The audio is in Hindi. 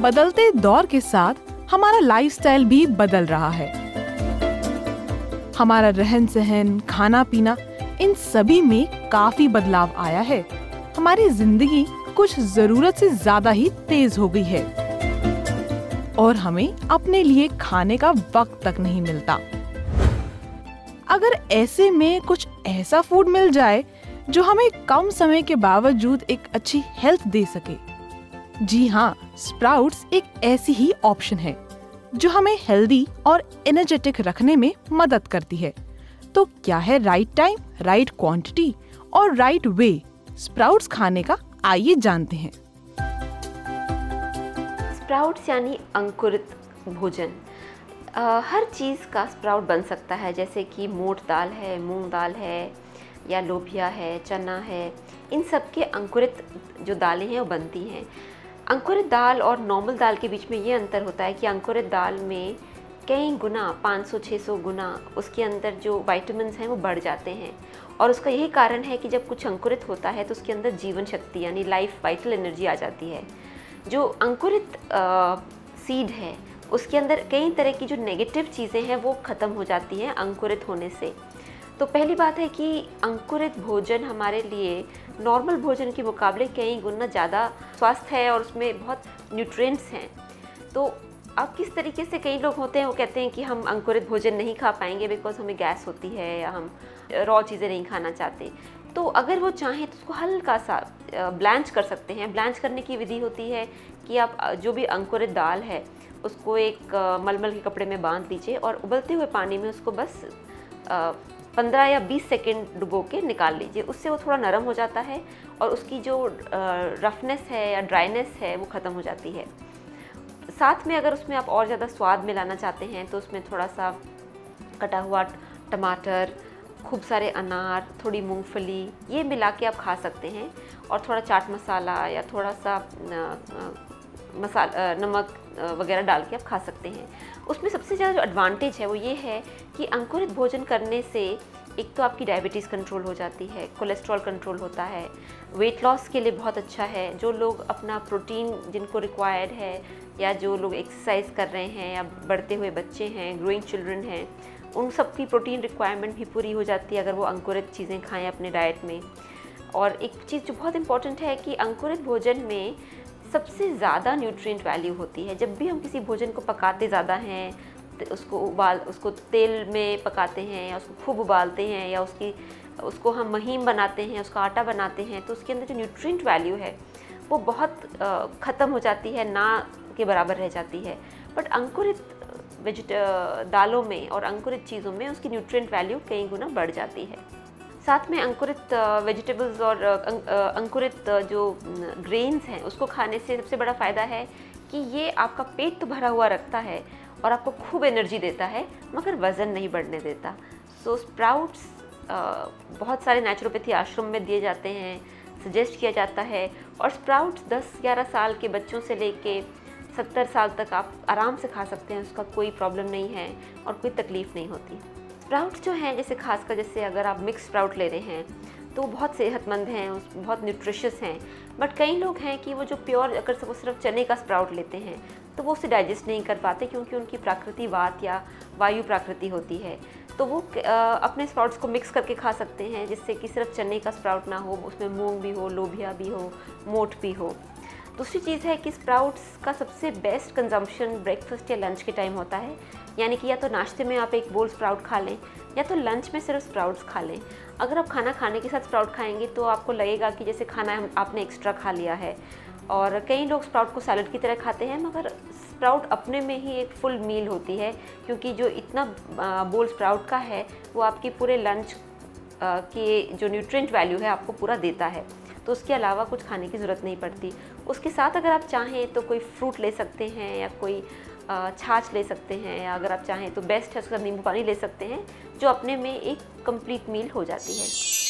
बदलते दौर के साथ हमारा लाइफस्टाइल भी बदल रहा है। हमारा रहन सहन, खाना पीना, इन सभी में काफी बदलाव आया है। हमारी जिंदगी कुछ जरूरत से ज्यादा ही तेज हो गई है और हमें अपने लिए खाने का वक्त तक नहीं मिलता। अगर ऐसे में कुछ ऐसा फूड मिल जाए जो हमें कम समय के बावजूद एक अच्छी हेल्थ दे सके। जी हाँ, स्प्राउट्स एक ऐसी ही ऑप्शन है जो हमें हेल्दी और एनर्जेटिक रखने में मदद करती है। तो क्या है राइट टाइम, राइट क्वांटिटी और राइट वे स्प्राउट्स खाने का, आइए जानते हैं। स्प्राउट्स यानी अंकुरित भोजन। हर चीज़ का स्प्राउट बन सकता है, जैसे कि मोठ दाल है, मूंग दाल है या लोबिया है, चना है। इन सब के अंकुरित जो दालें हैं वो बनती हैं। अंकुरित दाल और नॉर्मल दाल के बीच में ये अंतर होता है कि अंकुरित दाल में कई गुना, 500-600 गुना उसके अंदर जो विटामिन्स हैं वो बढ़ जाते हैं। और उसका यही कारण है कि जब कुछ अंकुरित होता है तो उसके अंदर जीवन शक्ति यानी लाइफ वाइटल एनर्जी आ जाती है। जो अंकुरित सीड है उसके अंदर कई तरह की जो नेगेटिव चीज़ें हैं वो ख़त्म हो जाती हैं अंकुरित होने से। तो पहली बात है कि अंकुरित भोजन हमारे लिए नॉर्मल भोजन के मुकाबले कई गुना ज़्यादा स्वस्थ है और उसमें बहुत न्यूट्रिएंट्स हैं। तो अब किस तरीके से कई लोग होते हैं वो कहते हैं कि हम अंकुरित भोजन नहीं खा पाएंगे बिकॉज हमें गैस होती है या हम रॉ चीज़ें नहीं खाना चाहते। तो अगर वो चाहें तो उसको हल्का सा ब्लैंच कर सकते हैं। ब्लैंच करने की विधि होती है कि आप जो भी अंकुरित दाल है उसको एक मलमल के कपड़े में बांध लीजिए और उबलते हुए पानी में उसको बस 15 या 20 सेकेंड डुबो के निकाल लीजिए। उससे वो थोड़ा नरम हो जाता है और उसकी जो रफनेस है या ड्राइनेस है वो ख़त्म हो जाती है। साथ में अगर उसमें आप और ज़्यादा स्वाद मिलाना चाहते हैं तो उसमें थोड़ा सा कटा हुआ टमाटर, खूब सारे अनार, थोड़ी मूंगफली, ये मिला के आप खा सकते हैं। और थोड़ा चाट मसाला या थोड़ा सा नमक वगैरह डाल के आप खा सकते हैं। उसमें सबसे ज़्यादा जो एडवांटेज है वो ये है कि अंकुरित भोजन करने से एक तो आपकी डायबिटीज़ कंट्रोल हो जाती है, कोलेस्ट्रॉल कंट्रोल होता है, वेट लॉस के लिए बहुत अच्छा है। जो लोग अपना प्रोटीन जिनको रिक्वायर्ड है या जो लोग एक्सरसाइज कर रहे हैं या बढ़ते हुए बच्चे हैं, ग्रोइंग चिल्ड्रन हैं, उन सब की प्रोटीन रिक्वायरमेंट भी पूरी हो जाती है अगर वो अंकुरित चीज़ें खाएँ अपने डाइट में। और एक चीज़ जो बहुत इम्पॉर्टेंट है कि अंकुरित भोजन में सबसे ज़्यादा न्यूट्रिएंट वैल्यू होती है। जब भी हम किसी भोजन को पकाते ज़्यादा हैं तो उसको तेल में पकाते हैं या उसको खूब उबालते हैं या उसको हम महीन बनाते हैं, उसका आटा बनाते हैं, तो उसके अंदर जो न्यूट्रिएंट वैल्यू है वो बहुत ख़त्म हो जाती है, ना के बराबर रह जाती है। बट अंकुरित दालों में और अंकुरित चीज़ों में उसकी न्यूट्रिएंट वैल्यू कई गुना बढ़ जाती है। साथ में अंकुरित वेजिटेबल्स और अंकुरित जो ग्रेन्स हैं उसको खाने से सबसे बड़ा फ़ायदा है कि ये आपका पेट तो भरा हुआ रखता है और आपको खूब एनर्जी देता है मगर वज़न नहीं बढ़ने देता। सो स्प्राउट्स बहुत सारे नेचुरोपैथी आश्रम में दिए जाते हैं, सजेस्ट किया जाता है। और स्प्राउट्स 10-11 साल के बच्चों से लेके 70 साल तक आप आराम से खा सकते हैं, उसका कोई प्रॉब्लम नहीं है और कोई तकलीफ़ नहीं होती। स्प्राउट्स जो हैं जैसे अगर आप मिक्स स्प्राउट ले रहे हैं तो बहुत सेहतमंद हैं, बहुत न्यूट्रिशियस हैं। बट कई लोग हैं कि वो जो प्योर अगर वो सिर्फ चने का स्प्राउट लेते हैं तो वो उसे डाइजेस्ट नहीं कर पाते क्योंकि उनकी प्राकृति वात या वायु प्राकृति होती है। तो वो अपने स्प्राउट्स को मिक्स करके खा सकते हैं जिससे कि सिर्फ चने का स्प्राउट ना हो, उसमें मूंग भी हो, लोबिया भी हो, मोठ भी हो। दूसरी चीज़ है कि स्प्राउट्स का सबसे बेस्ट कंजम्पशन ब्रेकफास्ट या लंच के टाइम होता है। यानी कि या तो नाश्ते में आप एक बोल स्प्राउट खा लें या तो लंच में सिर्फ स्प्राउट्स खा लें। अगर आप खाना खाने के साथ स्प्राउट खाएंगे तो आपको लगेगा कि जैसे खाना आपने एक्स्ट्रा खा लिया है। और कई लोग स्प्राउट को सैलड की तरह खाते हैं मगर स्प्राउट अपने में ही एक फुल मील होती है क्योंकि जो इतना बोल स्प्राउट का है वो आपकी पूरे लंच की जो न्यूट्रिएंट वैल्यू है आपको पूरा देता है। तो उसके अलावा कुछ खाने की ज़रूरत नहीं पड़ती। उसके साथ अगर आप चाहें तो कोई फ्रूट ले सकते हैं या कोई छाछ ले सकते हैं, या अगर आप चाहें तो बेस्ट है उसका नींबू पानी ले सकते हैं, जो अपने में एक कंप्लीट मील हो जाती है।